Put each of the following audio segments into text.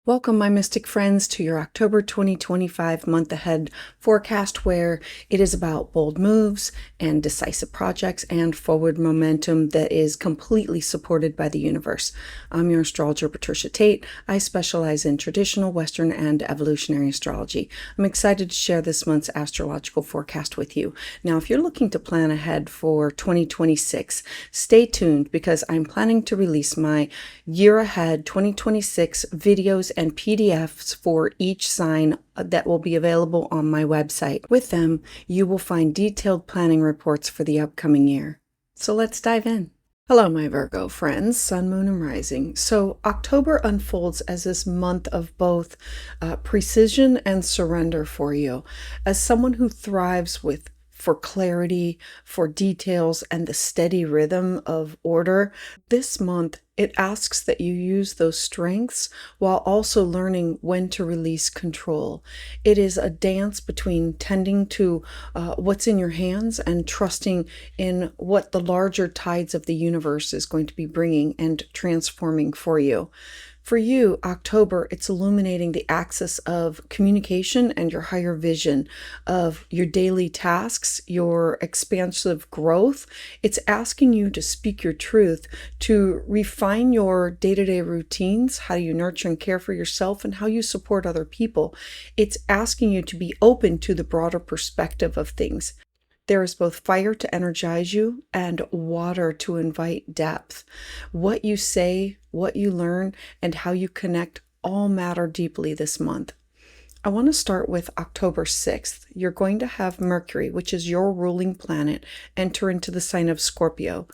Welcome, my mystic friends, to your October 2025 month ahead forecast, where it is about bold moves and decisive projects and forward momentum that is completely supported by the universe. I'm your astrologer, Patricia Tate. I specialize in traditional Western and evolutionary astrology. I'm excited to share this month's astrological forecast with you. Now, if you're looking to plan ahead for 2026, stay tuned because I'm planning to release my year ahead 2026 videos and PDFs for each sign that will be available on my website. With them, you will find detailed planning reports for the upcoming year. So let's dive in. Hello, my Virgo friends, Sun, Moon, and Rising. So October unfolds as this month of both precision and surrender for you. As someone who thrives for clarity, for details, and the steady rhythm of order, this month it asks that you use those strengths while also learning when to release control. It is a dance between tending to what's in your hands and trusting in what the larger tides of the universe is going to be bringing and transforming for you. For you, October, it's illuminating the axis of communication and your higher vision of your daily tasks, your expansive growth. It's asking you to speak your truth, to refine your day-to-day routines, how you nurture and care for yourself, and how you support other people. It's asking you to be open to the broader perspective of things. There is both fire to energize you and water to invite depth. What you say, what you learn, and how you connect all matter deeply this month. I want to start with October 6th. You're going to have Mercury, which is your ruling planet, enter into the sign of Scorpio.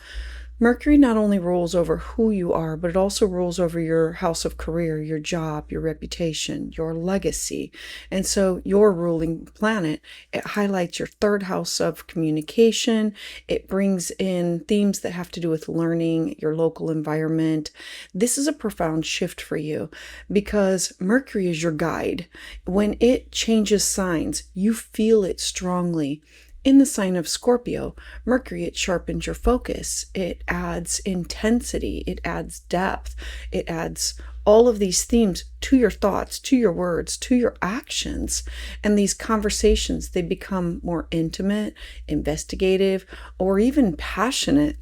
Mercury not only rules over who you are, but it also rules over your house of career, your job, your reputation, your legacy. And so your ruling planet, it highlights your third house of communication. It brings in themes that have to do with learning, your local environment. This is a profound shift for you because Mercury is your guide. When it changes signs, you feel it strongly. In the sign of Scorpio, Mercury, it sharpens your focus. It adds intensity. It adds depth. It adds all of these themes to your thoughts, to your words, to your actions. And these conversations, they become more intimate, investigative, or even passionate.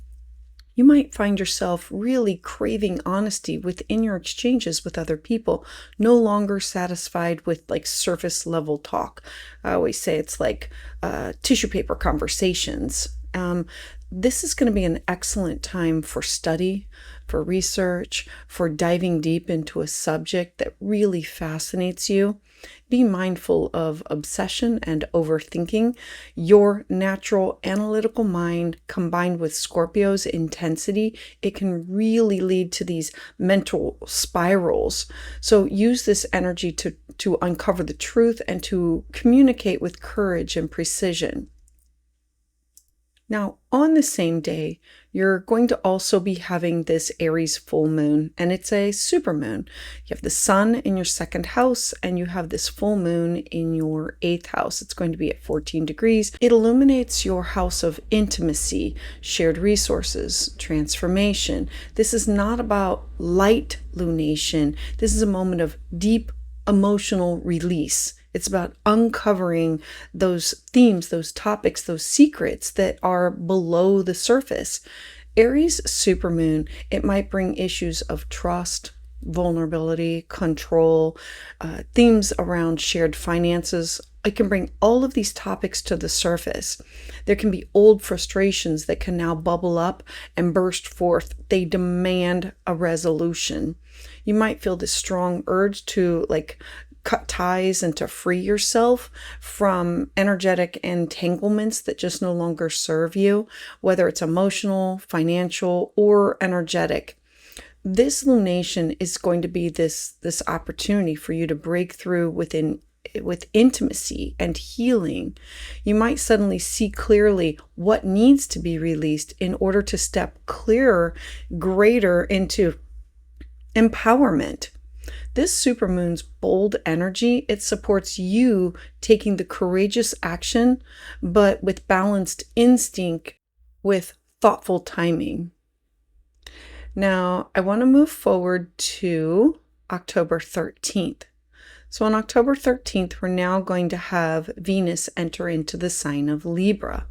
You might find yourself really craving honesty within your exchanges with other people, no longer satisfied with like surface level talk. I always say it's like tissue paper conversations. This is going to be an excellent time for study, for research, for diving deep into a subject that really fascinates you. Be mindful of obsession and overthinking. Your natural analytical mind combined with Scorpio's intensity, it can really lead to these mental spirals. So use this energy to uncover the truth and to communicate with courage and precision. Now, on the same day, you're going to also be having this Aries full moon, and it's a supermoon. You have the sun in your second house, and you have this full moon in your eighth house. It's going to be at 14 degrees. It illuminates your house of intimacy, shared resources, transformation. This is not about light lunation. This is a moment of deep emotional release. It's about uncovering those themes, those topics, those secrets that are below the surface. Aries supermoon, it might bring issues of trust, vulnerability, control, themes around shared finances. It can bring all of these topics to the surface. There can be old frustrations that can now bubble up and burst forth. They demand a resolution. You might feel this strong urge to cut ties and to free yourself from energetic entanglements that just no longer serve you, whether it's emotional, financial, or energetic. This lunation is going to be this opportunity for you to break through with intimacy and healing. You might suddenly see clearly what needs to be released in order to step clearer, greater into empowerment. This supermoon's bold energy, it supports you taking the courageous action, but with balanced instinct, with thoughtful timing. Now, I want to move forward to October 13th. So on October 13th, we're now going to have Venus enter into the sign of Libra.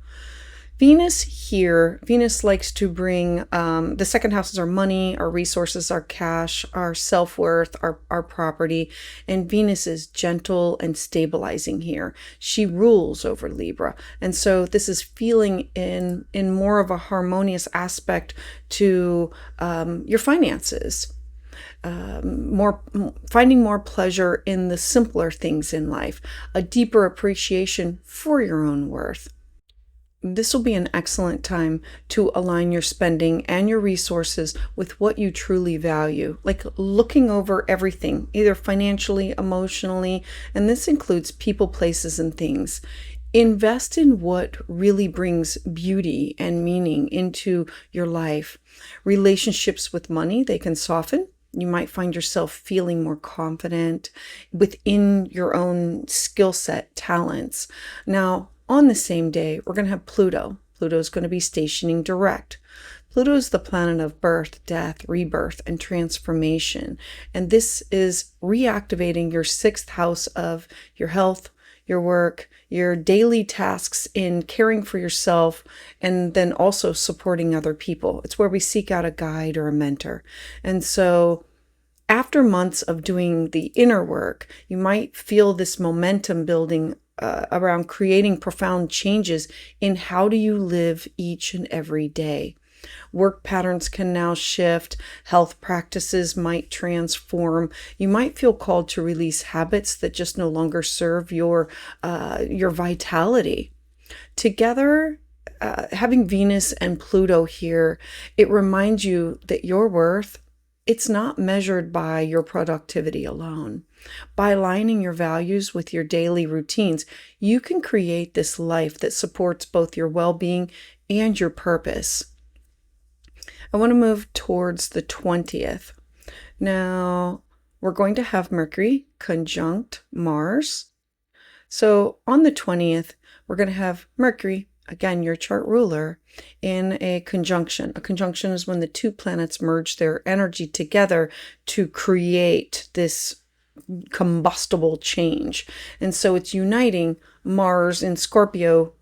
Venus likes to bring, the second house is our money, our resources, our cash, our self-worth, our property, and Venus is gentle and stabilizing here. She rules over Libra. And so this is feeling in more of a harmonious aspect to your finances. Finding more pleasure in the simpler things in life, a deeper appreciation for your own worth. This will be an excellent time to align your spending and your resources with what you truly value, like looking over everything, either financially, emotionally, and this includes people, places, and things. Invest in what really brings beauty and meaning into your life. Relationships with money, they can soften. You might find yourself feeling more confident within your own skill set, talents. Now, on the same day, we're going to have Pluto. Pluto is going to be stationing direct. Pluto is the planet of birth, death, rebirth, and transformation. And this is reactivating your sixth house of your health, your work, your daily tasks in caring for yourself, and then also supporting other people. It's where we seek out a guide or a mentor. And so after months of doing the inner work, you might feel this momentum building around creating profound changes in how do you live each and every day. Work patterns can now shift. Health practices might transform. You might feel called to release habits that just no longer serve your vitality. Together, having Venus and Pluto here, it reminds you that your worth, it's not measured by your productivity alone. By aligning your values with your daily routines, you can create this life that supports both your well-being and your purpose. I want to move towards the 20th. Now, we're going to have Mercury conjunct Mars. So on the 20th, we're going to have Mercury, again, your chart ruler, in a conjunction. A conjunction is when the two planets merge their energy together to create this combustible change. And so it's uniting Mars in Scorpio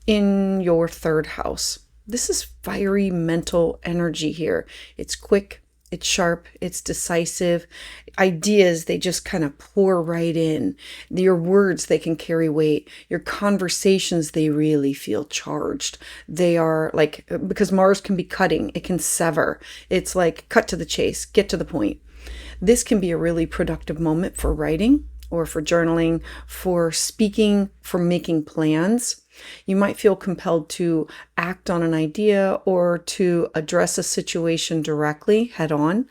in your third house. This is fiery mental energy here. It's quick, it's sharp, it's decisive. Ideas, they just kind of pour right in. Your words, they can carry weight. Your conversations, they really feel charged. They are like, because Mars can be cutting, it can sever. It's like cut to the chase, get to the point. This can be a really productive moment for writing or for journaling, for speaking, for making plans. You might feel compelled to act on an idea or to address a situation directly, head on.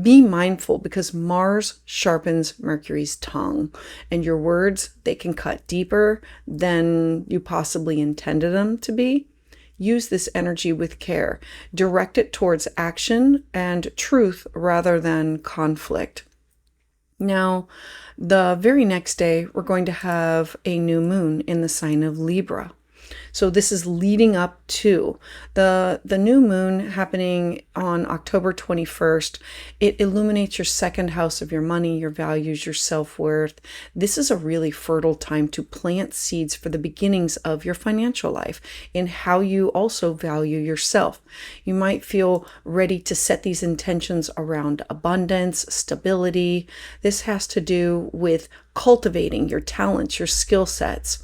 Be mindful because Mars sharpens Mercury's tongue, and your words, they can cut deeper than you possibly intended them to be. Use this energy with care. Direct it towards action and truth rather than conflict. Now, the very next day, we're going to have a new moon in the sign of Libra. So this is leading up to the new moon happening on October 21st. It illuminates your second house of your money, your values, your self-worth. This is a really fertile time to plant seeds for the beginnings of your financial life in how you also value yourself. You might feel ready to set these intentions around abundance, stability. This has to do with cultivating your talents, your skill sets.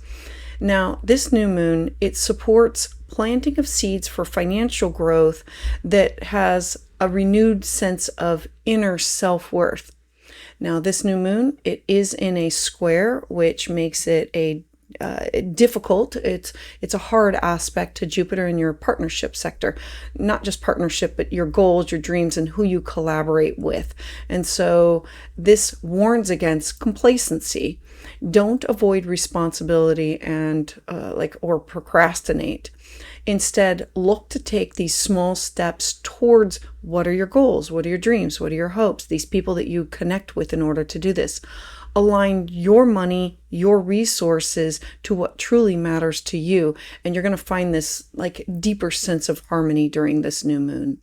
Now, this new moon, it supports planting of seeds for financial growth that has a renewed sense of inner self-worth. Now, this new moon, it is in a square, which makes it a difficult. It's a hard aspect to Jupiter in your partnership sector, not just partnership, but your goals, your dreams, and who you collaborate with. And so this warns against complacency. Don't avoid responsibility and or procrastinate. Instead, look to take these small steps towards what are your goals, what are your dreams, what are your hopes, these people that you connect with in order to do this. Align your money, your resources to what truly matters to you. And you're going to find this deeper sense of harmony during this new moon.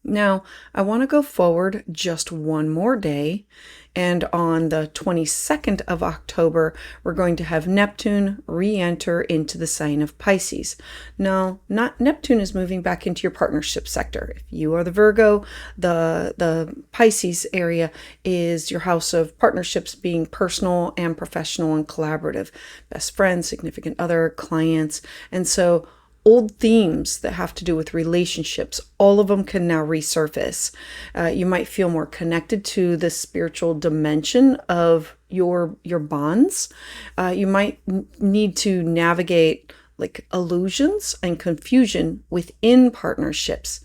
Now, I want to go forward just one more day, and on the 22nd of October, we're going to have Neptune re-enter into the sign of Pisces. Now, not Neptune is moving back into your partnership sector. If you are the Virgo, the Pisces area is your house of partnerships, being personal and professional and collaborative, best friends, significant other, clients, and so old themes that have to do with relationships, all of them can now resurface. You might feel more connected to the spiritual dimension of your bonds. You might need to navigate like illusions and confusion within partnerships.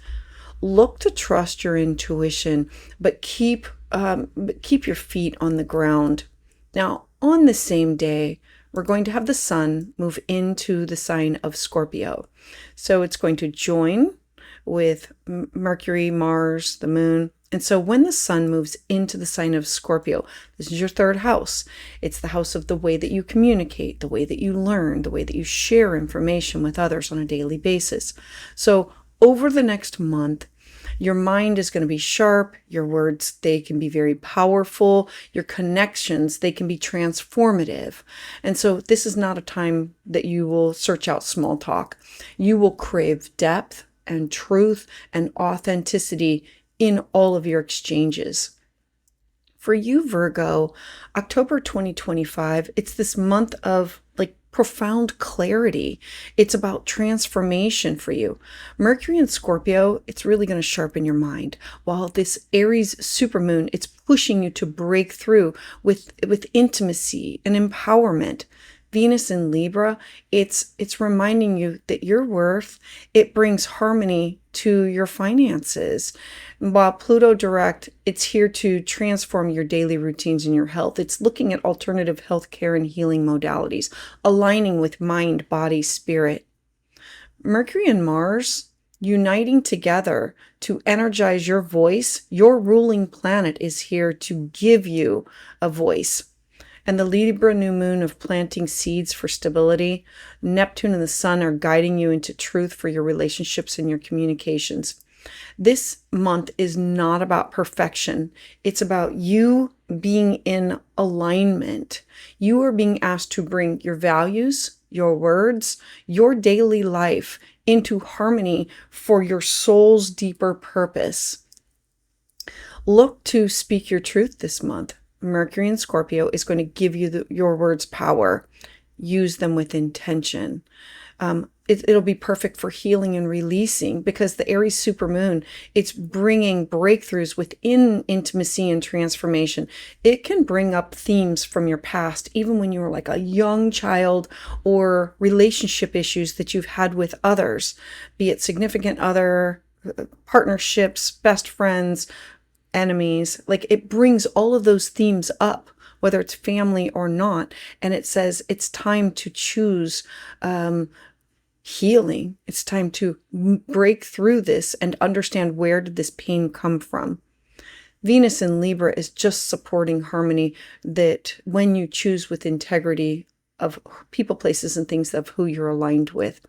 Look to trust your intuition, but keep your feet on the ground. Now, on the same day, we're going to have the sun move into the sign of Scorpio. So it's going to join with Mercury, Mars, the moon. And so when the sun moves into the sign of Scorpio, this is your third house. It's the house of the way that you communicate, the way that you learn, the way that you share information with others on a daily basis. So over the next month, your mind is going to be sharp. Your words, they can be very powerful. Your connections, they can be transformative. And so this is not a time that you will search out small talk. You will crave depth and truth and authenticity in all of your exchanges. For you, Virgo, October 2025, it's this month of like profound clarity. It's about transformation for you. Mercury and Scorpio, it's really going to sharpen your mind. While this Aries supermoon, it's pushing you to break through with intimacy and empowerment. Venus in Libra, it's reminding you that your worth, it brings harmony to your finances. While Pluto Direct, it's here to transform your daily routines and your health. It's looking at alternative healthcare and healing modalities, aligning with mind, body, spirit. Mercury and Mars, uniting together to energize your voice. Your ruling planet is here to give you a voice. And the Libra new moon of planting seeds for stability. Neptune and the sun are guiding you into truth for your relationships and your communications. This month is not about perfection. It's about you being in alignment. You are being asked to bring your values, your words, your daily life into harmony for your soul's deeper purpose. Look to speak your truth this month. Mercury in Scorpio is going to give you your words power. Use them with intention. It'll be perfect for healing and releasing because the Aries supermoon, it's bringing breakthroughs within intimacy and transformation. It can bring up themes from your past, even when you were like a young child, or relationship issues that you've had with others, be it significant other, partnerships, best friends, enemies. Like it brings all of those themes up, whether it's family or not. And it says it's time to choose healing. It's time to break through this and understand, where did this pain come from? Venus in Libra is just supporting harmony, that when you choose with integrity of people, places, and things of who you're aligned with.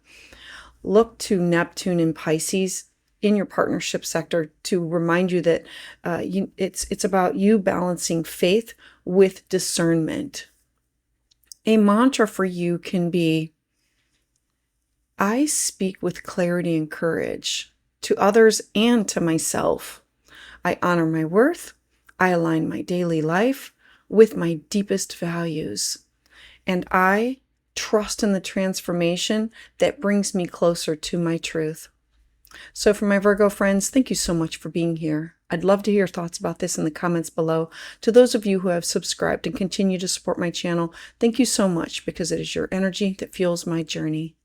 Look to Neptune in Pisces in your partnership sector to remind you that it's about you balancing faith with discernment. A mantra for you can be, I speak with clarity and courage to others and to myself. I honor my worth. I align my daily life with my deepest values. And I trust in the transformation that brings me closer to my truth. So for my Virgo friends, thank you so much for being here. I'd love to hear your thoughts about this in the comments below. To those of you who have subscribed and continue to support my channel, thank you so much, because it is your energy that fuels my journey.